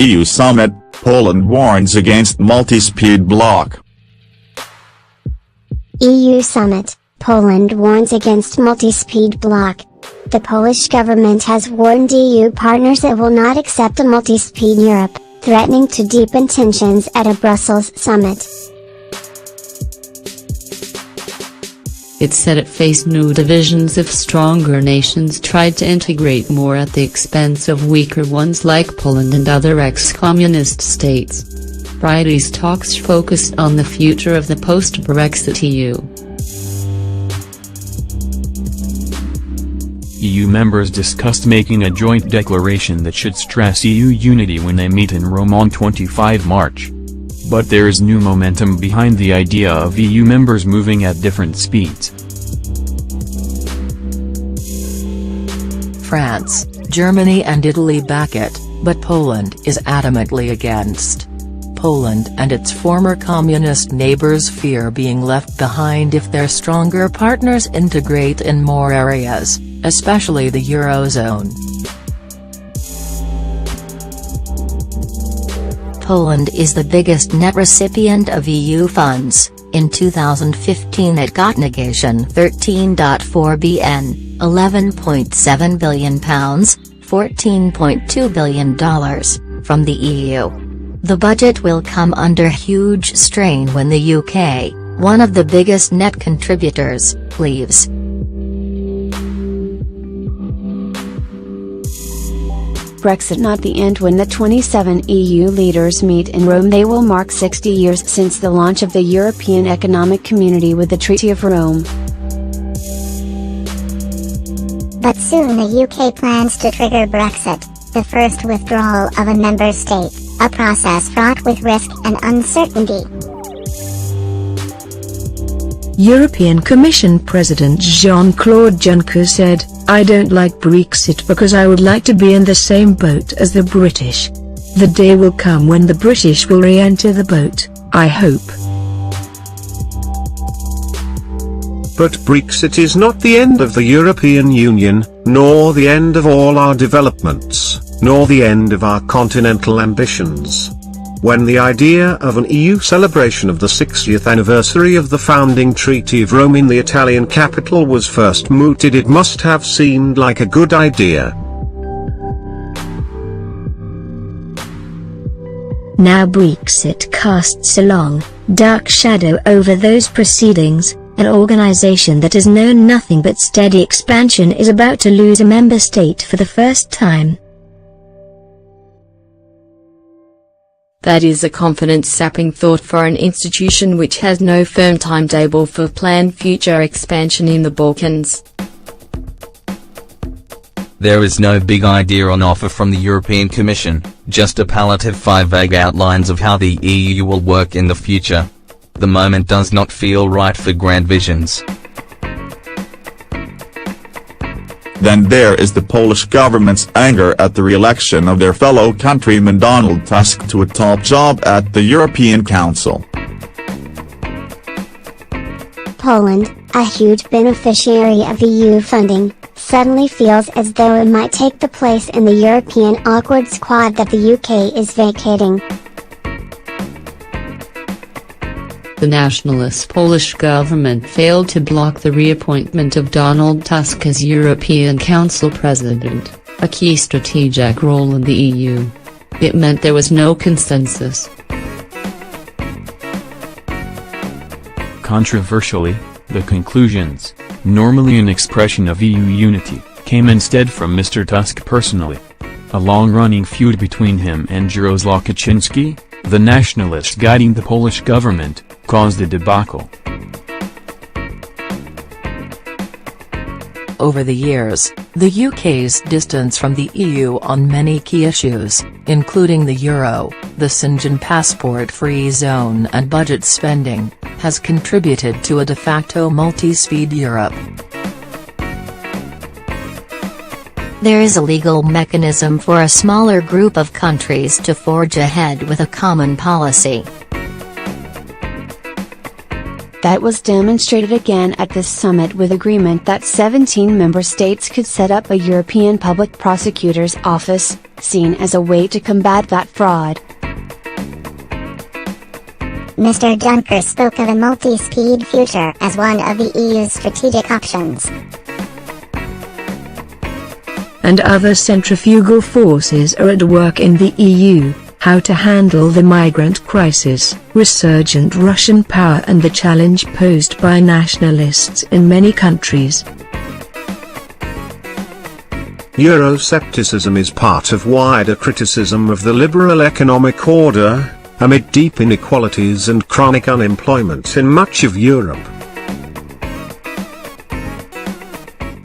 EU summit, Poland warns against multi-speed bloc. EU summit, Poland warns against multi-speed bloc. The Polish government has warned EU partners it will not accept a multi-speed Europe, threatening to deepen tensions at a Brussels summit. It said it faced new divisions if stronger nations tried to integrate more at the expense of weaker ones like Poland and other ex-communist states. Friday's talks focused on the future of the post-Brexit EU. EU members discussed making a joint declaration that should stress EU unity when they meet in Rome on 25 March. But there is new momentum behind the idea of EU members moving at different speeds. France, Germany and Italy back it, but Poland is adamantly against. Poland and its former communist neighbors fear being left behind if their stronger partners integrate in more areas, especially the Eurozone. Poland is the biggest net recipient of EU funds. In 2015 it got negation 13.4 bn, £11.7 billion, $14.2 billion, from the EU. The budget will come under huge strain when the UK, one of the biggest net contributors, leaves. Brexit not the end. When the 27 EU leaders meet in Rome, they will mark 60 years since the launch of the European Economic Community with the Treaty of Rome. But soon the UK plans to trigger Brexit, the first withdrawal of a member state, a process fraught with risk and uncertainty. European Commission President Jean-Claude Juncker said, "I don't like Brexit because I would like to be in the same boat as the British. The day will come when the British will re-enter the boat, I hope." But Brexit is not the end of the European Union, nor the end of all our developments, nor the end of our continental ambitions. When the idea of an EU celebration of the 60th anniversary of the founding Treaty of Rome in the Italian capital was first mooted, it must have seemed like a good idea. Now Brexit casts a long, dark shadow over those proceedings. An organization that has known nothing but steady expansion is about to lose a member state for the first time. That is a confidence-sapping thought for an institution which has no firm timetable for planned future expansion in the Balkans. There is no big idea on offer from the European Commission, just a palette of 5 vague outlines of how the EU will work in the future. The moment does not feel right for grand visions. Then there is the Polish government's anger at the re-election of their fellow countryman Donald Tusk to a top job at the European Council. Poland, a huge beneficiary of EU funding, suddenly feels as though it might take the place in the European awkward squad that the UK is vacating. The nationalist Polish government failed to block the reappointment of Donald Tusk as European Council President, a key strategic role in the EU. It meant there was no consensus. Controversially, the conclusions, normally an expression of EU unity, came instead from Mr. Tusk personally. A long-running feud between him and Jarosław Kaczyński, the nationalist guiding the Polish government, caused a debacle. Over the years, the UK's distance from the EU on many key issues, including the euro, the Schengen passport-free zone and budget spending, has contributed to a de facto multi-speed Europe. There is a legal mechanism for a smaller group of countries to forge ahead with a common policy. That was demonstrated again at this summit with agreement that 17 member states could set up a European Public Prosecutor's Office, seen as a way to combat that fraud. Mr. Juncker spoke of a multi-speed future as one of the EU's strategic options. And other centrifugal forces are at work in the EU. How to handle the migrant crisis, resurgent Russian power and the challenge posed by nationalists in many countries. Euroscepticism is part of wider criticism of the liberal economic order, amid deep inequalities and chronic unemployment in much of Europe.